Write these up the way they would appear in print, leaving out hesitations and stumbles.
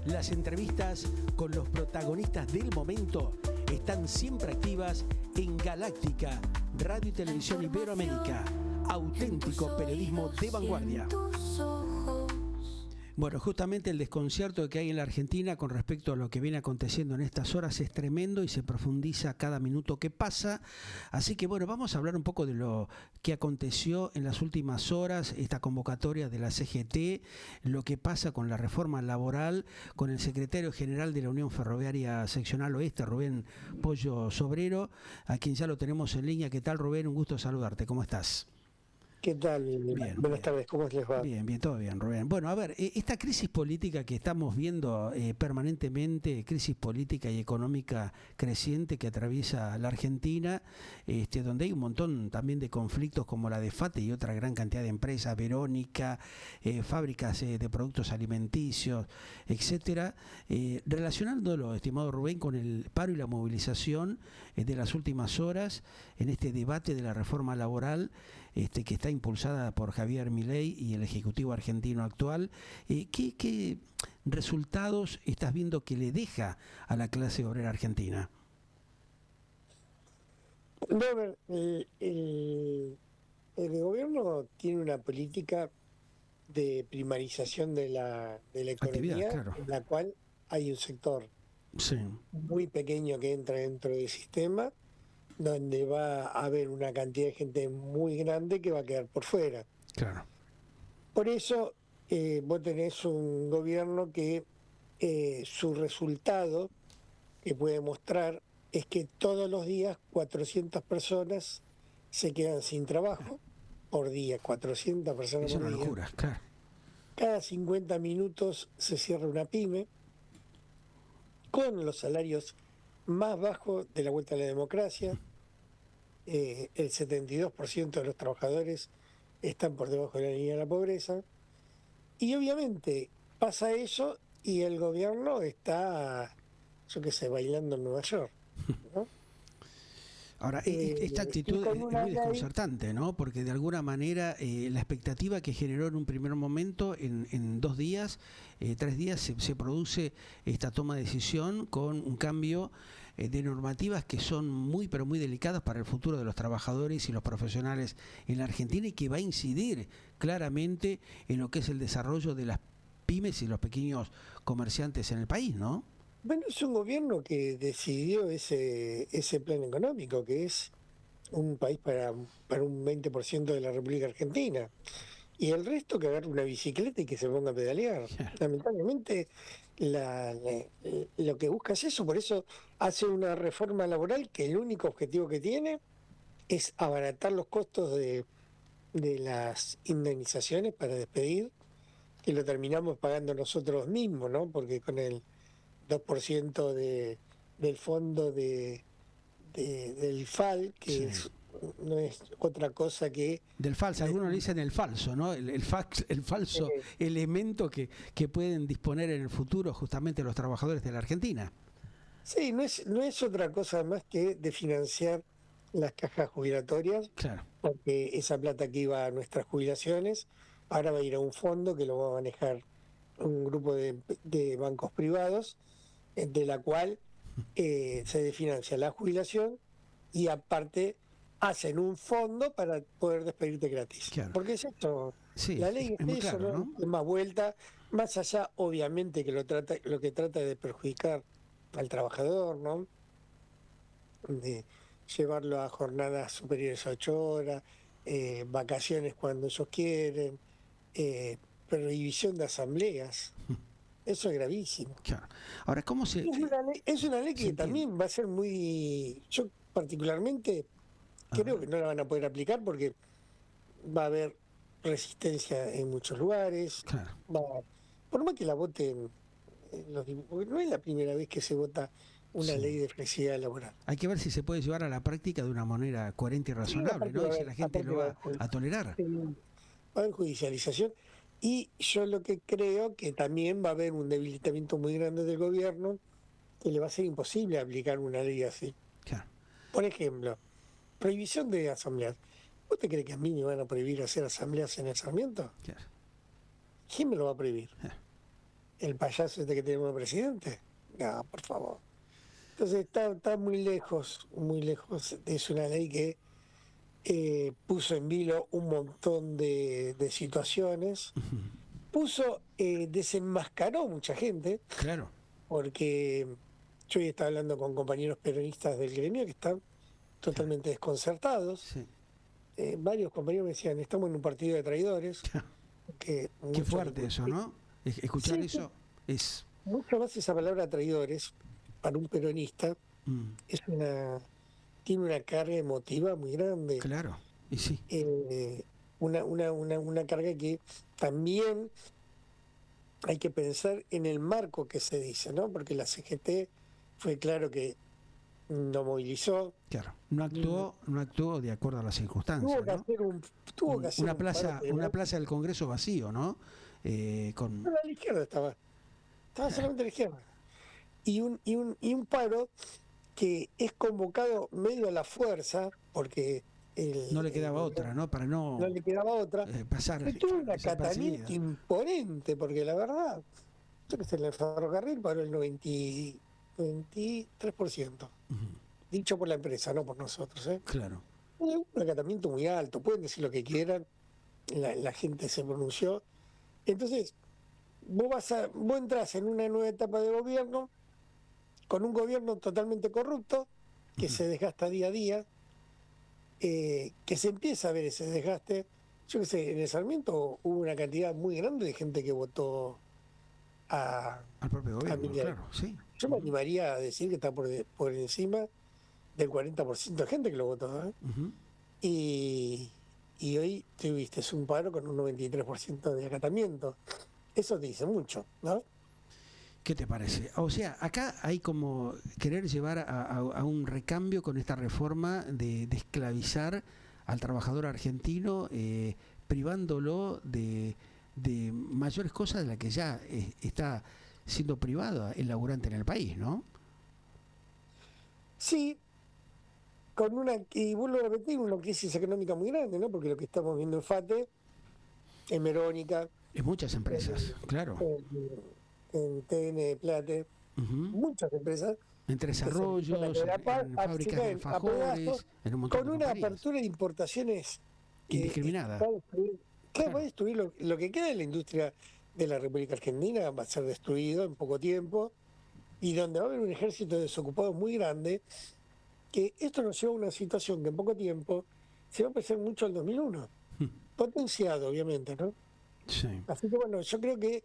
Las entrevistas con los protagonistas del momento están siempre activas en Galáctica, Radio y Televisión Iberoamérica. Auténtico periodismo de vanguardia. Bueno, justamente el desconcierto que hay en la Argentina con respecto a lo que viene aconteciendo en estas horas es tremendo y se profundiza cada minuto que pasa. Así que bueno, vamos a hablar un poco de lo que aconteció en las últimas horas, esta convocatoria de la CGT, lo que pasa con la reforma laboral, con el secretario general de la Unión Ferroviaria Seccional Oeste, Rubén Pollo Sobrero, a quien ya lo tenemos en línea. ¿Qué tal, Rubén? Un gusto saludarte. ¿Cómo estás? ¿Qué tal? Bien, Buenas tardes, ¿cómo les va? Bien, todo bien, Rubén. Bueno, a ver, esta crisis política que estamos viendo permanentemente, crisis política y económica creciente que atraviesa la Argentina, donde hay un montón también de conflictos como la de FATE y otra gran cantidad de empresas, Verónica, fábricas de productos alimenticios, etcétera, relacionándolo, estimado Rubén, con el paro y la movilización de las últimas horas en este debate de la reforma laboral que está impulsada por Javier Milei y el Ejecutivo argentino actual. ¿Qué resultados estás viendo que le deja a la clase obrera argentina? Robert, el gobierno tiene una política de primarización de la economía, Claro. en la cual hay un sector muy pequeño que entra dentro del sistema, donde va a haber una cantidad de gente muy grande que va a quedar por fuera. Claro. Por eso vos tenés un gobierno que su resultado que puede mostrar es que todos los días 400 personas se quedan sin trabajo por día, 400 personas Es por una día. locura, claro. Cada 50 minutos se cierra una pyme con los salarios más bajos de la vuelta a la democracia. El 72% de los trabajadores están por debajo de la línea de la pobreza. Y obviamente pasa eso y el gobierno está, yo qué sé, bailando en Nueva York, ¿no? Ahora, esta actitud es muy desconcertante, ¿no? Porque de alguna manera la expectativa que generó en un primer momento, en 2 días, 3 días, se produce esta toma de decisión con un cambio de normativas que son muy, pero muy delicadas para el futuro de los trabajadores y los profesionales en la Argentina y que va a incidir claramente en lo que es el desarrollo de las pymes y los pequeños comerciantes en el país, ¿no? Bueno, es un gobierno que decidió ese plan económico, que es un país para un 20% de la República Argentina. Y el resto que agarre una bicicleta y que se ponga a pedalear. Lamentablemente, lo que busca es eso, por eso hace una reforma laboral que el único objetivo que tiene es abaratar los costos de las indemnizaciones para despedir, que lo terminamos pagando nosotros mismos, ¿no? Porque con el 2% del fondo del FAL, que no es otra cosa que... Del falso, algunos le dicen el falso, ¿no? El falso elemento que pueden disponer en el futuro justamente los trabajadores de la Argentina. Sí, no es otra cosa más que de financiar las cajas jubilatorias, claro, porque esa plata que iba a nuestras jubilaciones, ahora va a ir a un fondo que lo va a manejar un grupo de bancos privados, de la cual se desfinancia la jubilación y aparte hacen un fondo para poder despedirte gratis. Claro. Porque es esto, sí, la ley es eso, claro, ¿no? Es más vuelta, más allá obviamente que lo que trata de perjudicar al trabajador, ¿no? De llevarlo a jornadas superiores a 8 horas, vacaciones cuando ellos quieren, prohibición de asambleas. Eso es gravísimo. Claro. Ahora, ¿cómo se...? Es una ley que también va a ser muy... Yo particularmente creo que no la van a poder aplicar porque va a haber resistencia en muchos lugares. Claro. Por más que la voten porque no es la primera vez que se vota una ley de flexibilidad laboral. Hay que ver si se puede llevar a la práctica de una manera coherente y razonable, ¿no? Si la gente lo va a tolerar. Va a haber judicialización. Y yo lo que creo que también va a haber un debilitamiento muy grande del gobierno que le va a ser imposible aplicar una ley así. Claro. Por ejemplo, prohibición de asambleas. ¿Vos te crees que a mí me van a prohibir hacer asambleas en el Sarmiento? Claro. ¿Quién me lo va a prohibir? el payaso este que tenemos de presidente. No, por favor. Entonces está muy lejos. Es una ley que puso en vilo un montón de situaciones, desenmascaró mucha gente, Claro, porque yo hoy estaba hablando con compañeros peronistas del gremio que están claro, totalmente desconcertados. sí. Varios compañeros me decían, estamos en un partido de traidores, que Qué muchos fuerte eso, ¿no? Escuchar sí, eso es... mucho más esa palabra traidores para un peronista mm, tiene una carga emotiva muy grande. claro, y sí, eh, una carga que también hay que pensar en el marco que se dice, ¿no? Porque la CGT fue claro que no movilizó, claro. mm, No actuó de acuerdo a las tuvo circunstancias, que ¿no? hacer un, tuvo que hacer un paro Una general. plaza del Congreso vacío, ¿no? Con... Pero a la izquierda estaba solamente a la izquierda. Y un paro que es convocado medio a la fuerza, porque No el, le el quedaba otra, gobierno ¿no? Para no no le quedaba otra, pasar que tuvo un acatamiento desapercibida. imponente, porque la verdad, yo que sé, en el ferrocarril paró el 93%, Ujú, dicho por la empresa, no por nosotros. claro. Un acatamiento muy alto, pueden decir lo que quieran, la gente se pronunció. Entonces, vos entras en una nueva etapa de gobierno, con un gobierno totalmente corrupto, que Ujú. se desgasta día a día, que se empieza a ver ese desgaste. Yo que sé, en el Sarmiento hubo una cantidad muy grande de gente que votó a, Al propio a gobierno, Milei. claro, sí. Yo me animaría a decir que está por encima del 40% de gente que lo votó, ¿eh? Ujú. Y, y hoy tuviste un paro con un 93% de acatamiento. Eso te dice mucho, ¿no? ¿Qué te parece? O sea, acá hay como querer llevar a un recambio con esta reforma de esclavizar al trabajador argentino, privándolo de mayores cosas de las que ya está siendo privado el laburante en el país, ¿no? Sí, y vuelvo a repetir, una crisis económica muy grande, ¿no? Porque lo que estamos viendo en FATE, en Verónica, En muchas empresas, en, claro. en TN Plate, Ujú. muchas empresas En que se empiezan a desarrollos, caer se fábricas de caen a pedazos, alfajores, en un montón con de una compañías. apertura de importaciones que va Indiscriminada, a destruir, va a claro. destruir lo que queda de la industria de la República Argentina, va a ser destruido en poco tiempo, y donde va a haber un ejército de desocupados muy grande, que esto nos lleva a una situación que en poco tiempo se va a parecer mucho al 2001, potenciado obviamente, ¿no? Sí, Así que bueno, yo creo que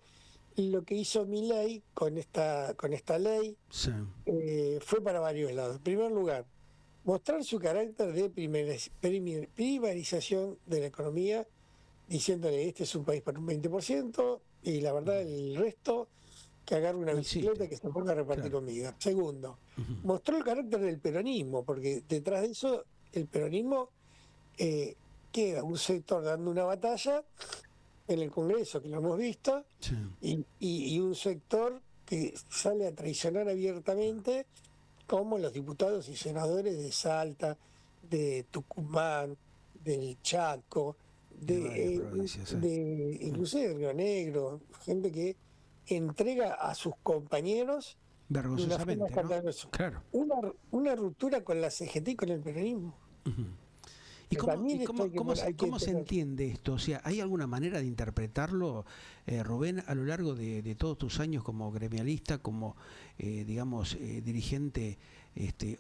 lo que hizo Milei con esta ley sí. fue para varios lados. En primer lugar, mostrar su carácter de primarización de la economía, diciéndole este es un país para un 20% y la verdad el resto que agarre una No bicicleta existe, y que se ponga a repartir claro. comida. Segundo, Ujú. mostró el carácter del peronismo, porque detrás de eso el peronismo eh, queda un sector dando una batalla en el Congreso, que lo hemos visto, Sí. y un sector que sale a traicionar abiertamente, como los diputados y senadores de Salta, de Tucumán, del Chaco, De varias provincias, ¿eh? inclusive de Río Negro, gente que entrega a sus compañeros de una forma Vergonzosamente, ¿no? escandalosa. Claro. Una ruptura con la CGT y con el peronismo. Ujú. Que también esto hay que Cómo se tener. entiende esto? O sea, ¿hay alguna manera de interpretarlo, Rubén, a lo largo de todos tus años como gremialista, como, digamos, dirigente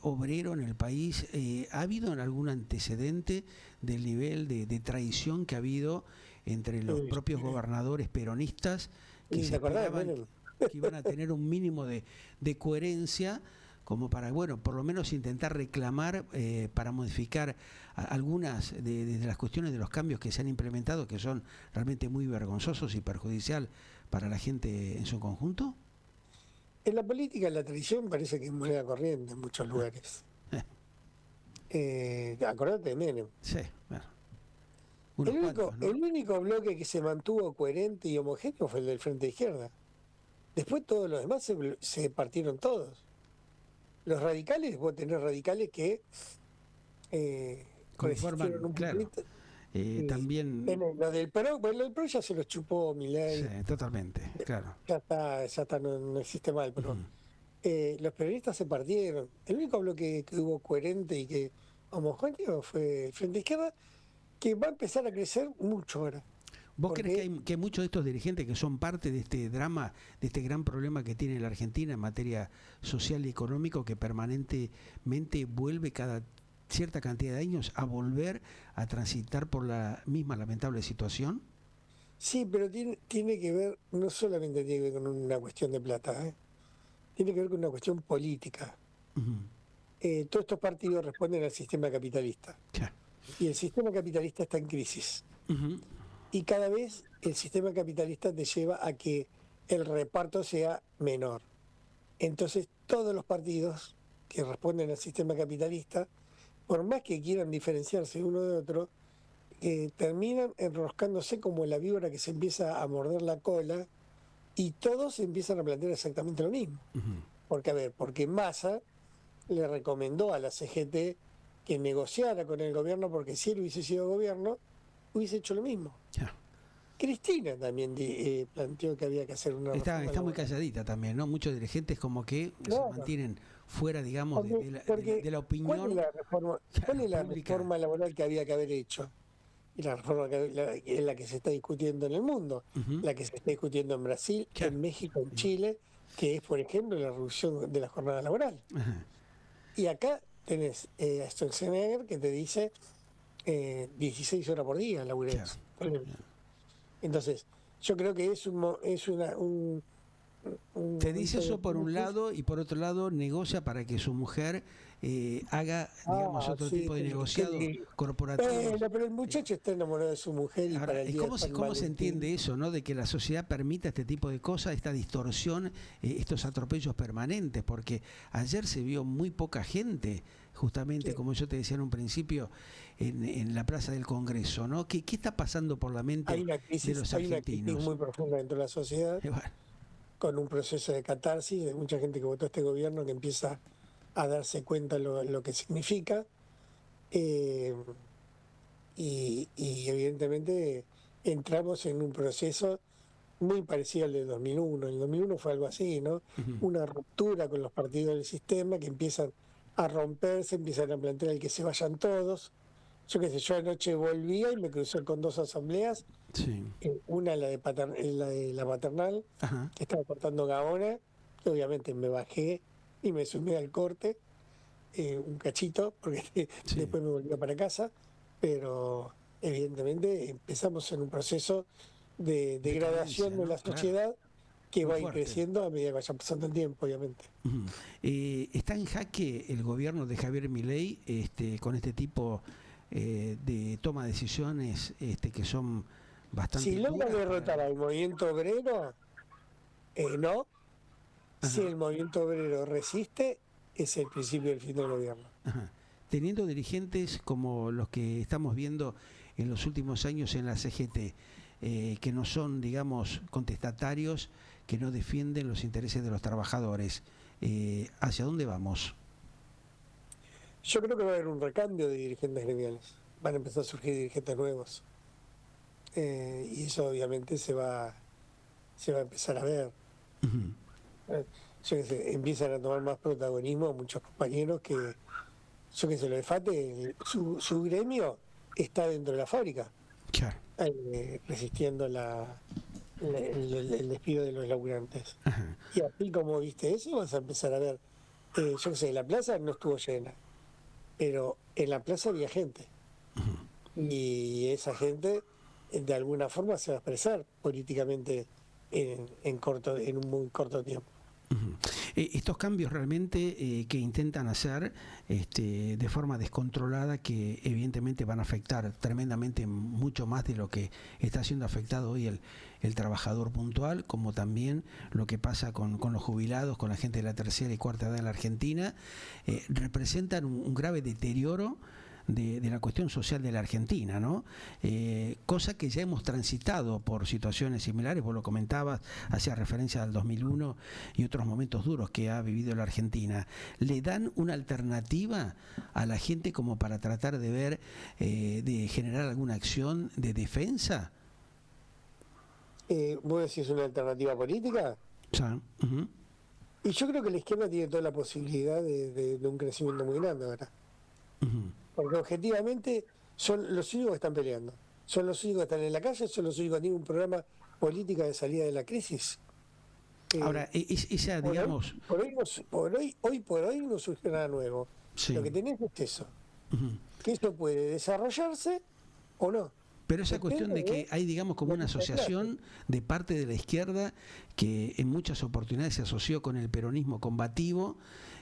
obrero en el país? ¿Ha habido algún antecedente del nivel de traición que ha habido entre los propios gobernadores peronistas que ¿Y se te acordás de esperaban Menem? que iban a tener un mínimo de coherencia como para, bueno, por lo menos intentar reclamar para modificar algunas de las cuestiones de los cambios que se han implementado, que son realmente muy vergonzosos y perjudicial para la gente en su conjunto? En la política, la tradición parece que es moneda corriente en muchos lugares. Eh, Acordate de Menem. sí, bueno, unos cuantos, ¿no? El único bloque que se mantuvo coherente y homogéneo fue el del Frente de Izquierda. Después todos los demás se partieron todos. Los radicales, vos tenés radicales que Conforman, resistieron un claro, poquito. Y También, lo del PRO, bueno, lo del PRO ya se lo chupó sí, Milei, totalmente, claro. ya está, no, no existe más el PRO. Ujú. Los peronistas se partieron. El único bloque que hubo coherente y que homogéneo fue el Frente Izquierda, que va a empezar a crecer mucho ahora. ¿Vos crees Porque que hay muchos de estos dirigentes que son parte de este drama, de este gran problema que tiene la Argentina en materia social y económico, que permanentemente vuelve cada cierta cantidad de años a volver a transitar por la misma lamentable situación? sí, pero tiene que ver, no solamente tiene que ver con una cuestión de plata, tiene que ver con una cuestión política. Ujú. Todos estos partidos responden al sistema capitalista. Claro. Y el sistema capitalista está en crisis. Ujú. Y cada vez el sistema capitalista te lleva a que el reparto sea menor. Entonces todos los partidos que responden al sistema capitalista, por más que quieran diferenciarse uno de otro, terminan enroscándose como la víbora que se empieza a morder la cola y todos empiezan a plantear exactamente lo mismo. Ujú. Porque, a ver, porque Massa le recomendó a la CGT que negociara con el gobierno porque si él hubiese sido gobierno, hubiese hecho lo mismo. Ya. Cristina también planteó que había que hacer una reforma Está muy laboral. calladita también, ¿no? Muchos dirigentes como que se Claro, mantienen fuera, digamos, porque de la ¿cuál es opinión la reforma, cuál es la pública. reforma laboral que había que haber hecho? Y la reforma es la que se está discutiendo en el mundo, Ujú. la que se está discutiendo en Brasil, Claro. en México, en Chile, que es, por ejemplo, la reducción de la jornada laboral. Ajá. Y acá tenés a Schwarzenegger que te dice 16 horas por día, laburés. Claro. Entonces, yo creo que es un Te dice momento de eso por un crisis. lado y por otro lado negocia para que su mujer haga, digamos, otro Sí, tipo de negociado qué corporativo. pero el muchacho está enamorado de su mujer y Ahora, para el día de San cómo se Valentín. entiende eso, ¿no? De que la sociedad permita este tipo de cosas, esta distorsión, estos atropellos permanentes, porque ayer se vio muy poca gente, justamente, Sí, como yo te decía en un principio, en la Plaza del Congreso, ¿no? ¿Qué está pasando por la mente de los hay una crisis argentinos? muy profunda dentro de la sociedad, Bueno, con un proceso de catarsis de mucha gente que votó a este gobierno que empieza a darse cuenta lo que significa. eh, y evidentemente entramos en un proceso muy parecido al del 2001. El 2001 fue algo así, ¿no? ujú, Una ruptura con los partidos del sistema que empiezan a romperse, empiezan a plantear el que se vayan todos. Yo qué sé, yo anoche volvía y me crucé con dos asambleas, sí, una la de la paternal, ajá, que estaba cortando Gaona, que obviamente me bajé y me sumé al corte, un cachito, porque sí, después me volvía para casa, pero evidentemente empezamos en un proceso de decadencia, degradación de ¿no? la Claro, sociedad que muy va a ir fuerte. creciendo a medida que vaya pasando el tiempo, obviamente. Ujú. ¿Está en jaque el gobierno de Javier Milei con este tipo de toma de decisiones que son bastante Si logra duras derrotar para... al movimiento obrero, no. Si Ajá, el movimiento obrero resiste, es el principio del fin del gobierno. ajá. Teniendo dirigentes como los que estamos viendo en los últimos años en la CGT, que no son, digamos, contestatarios, que no defienden los intereses de los trabajadores, ¿hacia dónde vamos? Yo creo que va a haber un recambio de dirigentes gremiales. Van a empezar a surgir dirigentes nuevos. Y eso obviamente se va a empezar a ver. Ujú. Eh, Yo qué sé, empiezan a tomar más protagonismo muchos compañeros que, yo qué sé, lo de FATE, su gremio está dentro de la fábrica, Claro. resistiendo el despido de los laburantes. Ajá. Y así como viste eso, vas a empezar a ver, yo qué sé, la plaza no estuvo llena, pero en la plaza había gente. Y esa gente, de alguna forma, se va a expresar políticamente en un muy corto tiempo. Ujú. Estos cambios realmente que intentan hacer de forma descontrolada, que evidentemente van a afectar tremendamente mucho más de lo que está siendo afectado hoy el trabajador puntual, como también lo que pasa con los jubilados, con la gente de la tercera y cuarta edad en la Argentina, representan un grave deterioro de la cuestión social de la Argentina, ¿no? Cosa que ya hemos transitado por situaciones similares, vos lo comentabas, hacía referencia al 2001 y otros momentos duros que ha vivido la Argentina. ¿Le dan una alternativa a la gente como para tratar de ver, de generar alguna acción de defensa? ¿Vos decís una alternativa política? Sí. Uh-huh. Y yo creo que la izquierda tiene toda la posibilidad de un crecimiento muy grande ahora. Uh-huh. Porque objetivamente son los únicos que están peleando. Son los únicos que están en la calle, son los únicos que tienen un programa político de salida de la crisis. Ahora, esa, digamos... Hoy por hoy no surge nada nuevo. Sí. Lo que tenés es eso. Uh-huh. Que eso puede desarrollarse o no. Pero esa cuestión de que hay, digamos, como una asociación de parte de la izquierda que en muchas oportunidades se asoció con el peronismo combativo,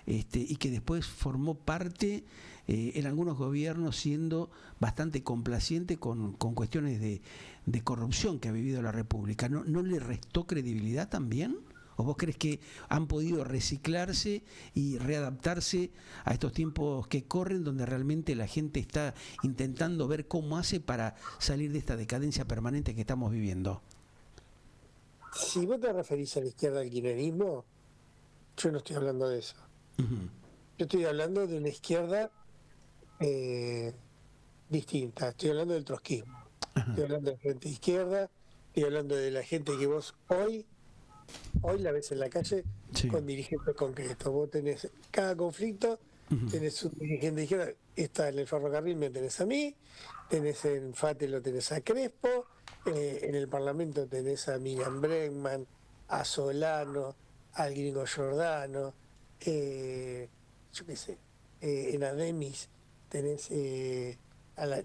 y que después formó parte en algunos gobiernos siendo bastante complaciente con cuestiones de corrupción que ha vivido la República. ¿No le restó credibilidad también? ¿O vos crees que han podido reciclarse y readaptarse a estos tiempos que corren, donde realmente la gente está intentando ver cómo hace para salir de esta decadencia permanente que estamos viviendo? Si vos te referís a la izquierda al kirchnerismo, yo no estoy hablando de eso. Uh-huh. Yo estoy hablando de una izquierda distinta. Estoy hablando del trotskismo. Uh-huh. Estoy hablando de la gente de izquierda. Estoy hablando de la gente que vos hoy la ves en la calle, sí, con dirigentes concretos. Vos tenés cada conflicto, uh-huh, tenés un dirigente de izquierda. Está en el ferrocarril, me tenés a mí, tenés en FATE, lo tenés a Crespo, en el Parlamento tenés a Miriam Bregman, a Solano, al gringo Giordano, yo qué sé, en Ademis tenés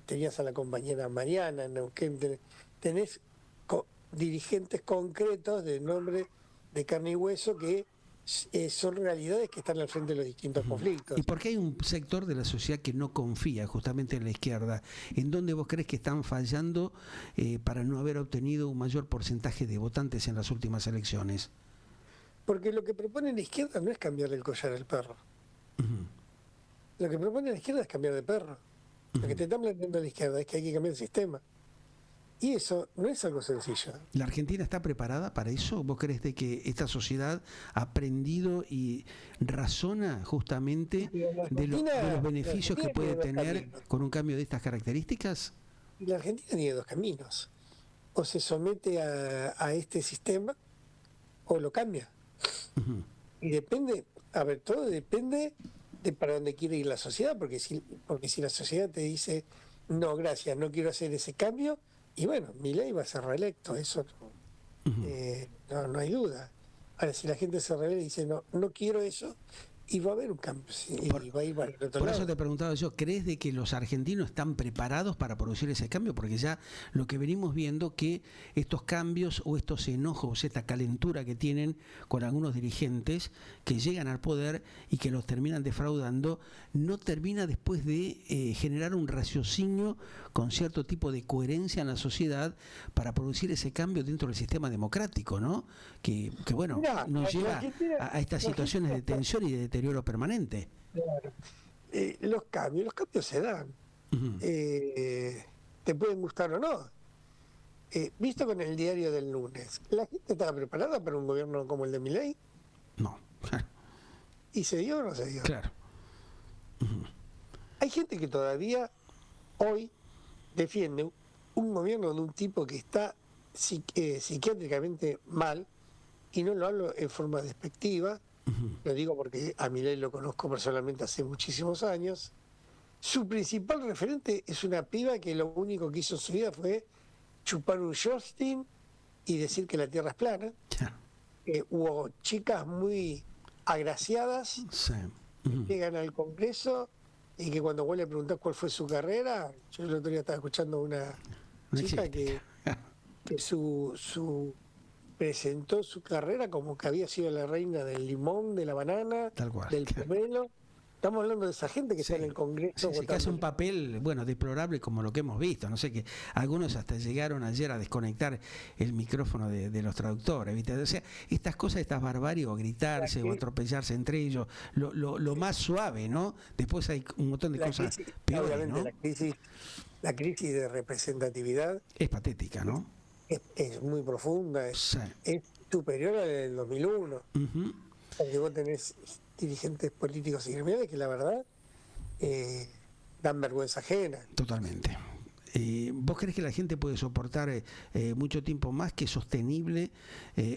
tenías a la compañera Mariana, en Neuquén tenés dirigentes concretos de nombre de carne y hueso que son realidades que están al frente de los distintos conflictos. ¿Y por qué hay un sector de la sociedad que no confía justamente en la izquierda? ¿En dónde vos crees que están fallando para no haber obtenido un mayor porcentaje de votantes en las últimas elecciones? Porque lo que propone la izquierda no es cambiarle el collar al perro. Uh-huh. Lo que propone la izquierda es cambiar de perro. Uh-huh. Lo que te están planteando la izquierda es que hay que cambiar el sistema. Y eso no es algo sencillo. ¿La Argentina está preparada para eso? ¿Vos crees de que esta sociedad ha aprendido y razona justamente de los beneficios que puede tener con un cambio de estas características? La Argentina tiene dos caminos. O se somete a este sistema o lo cambia. Uh-huh. Y depende, todo depende de para dónde quiere ir la sociedad, porque si la sociedad te dice, no, gracias, no quiero hacer ese cambio, y bueno, Milei va a ser reelecto, eso no hay duda. Ahora, si la gente se revela y dice, no quiero eso, y va a haber un cambio, y va a ir para el otro por lado. Eso te preguntaba yo, ¿crees de que los argentinos están preparados para producir ese cambio? Porque ya lo que venimos viendo, que estos cambios o estos enojos, esta calentura que tienen con algunos dirigentes que llegan al poder y que los terminan defraudando, no termina después de generar un raciocinio con cierto tipo de coherencia en la sociedad para producir ese cambio dentro del sistema democrático, ¿no? Que bueno, nos lleva a estas situaciones de tensión y de deterioro permanente. Claro. Los cambios se dan. Uh-huh. Te pueden gustar o no. Visto con el diario del lunes, ¿la gente estaba preparada para un gobierno como el de Milei? No. ¿Y se dio o no se dio? Claro. Uh-huh. Hay gente que todavía hoy defiende un gobierno de un tipo que está psiquiátricamente mal, y no lo hablo en forma despectiva. Uh-huh. Lo digo porque a Milei lo conozco personalmente hace muchísimos años. Su principal referente es una piba que lo único que hizo en su vida fue chupar un Justin y decir que la Tierra es plana. Yeah. Hubo chicas muy agraciadas, sí, uh-huh, que llegan al Congreso y que cuando vos le preguntás cuál fue su carrera, yo el otro día estaba escuchando una chica que presentó su carrera como que había sido la reina del limón, de la banana, del pomelo, Estamos hablando de esa gente que está en el Congreso. Sí, que hace un papel, bueno, deplorable como lo que hemos visto. No sé, que algunos hasta llegaron ayer a desconectar el micrófono de los traductores, ¿viste? O sea, estas cosas, estas barbarias, o gritarse o atropellarse entre ellos, lo más suave, ¿no? Después hay un montón de cosas peores, ¿no? La crisis de representatividad es patética, ¿no? Es muy profunda, Sí. es superior a la del 2001. Porque vos tenés dirigentes políticos y criminales que la verdad dan vergüenza ajena. Totalmente. ¿Vos crees que la gente puede soportar mucho tiempo más que sostenible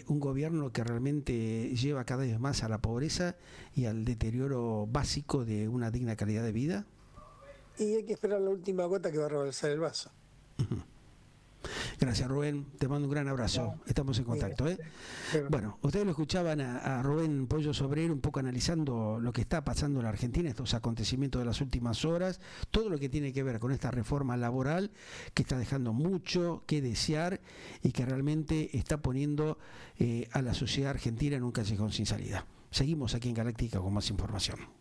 un gobierno que realmente lleva cada vez más a la pobreza y al deterioro básico de una digna calidad de vida? Y hay que esperar la última gota que va a rebalsar el vaso. Gracias, Rubén. Te mando un gran abrazo. Estamos en contacto. Bueno, ustedes lo escuchaban a Rubén Pollo Sobrero, un poco analizando lo que está pasando en la Argentina, estos acontecimientos de las últimas horas, todo lo que tiene que ver con esta reforma laboral que está dejando mucho que desear y que realmente está poniendo a la sociedad argentina en un callejón sin salida. Seguimos aquí en Galáctica con más información.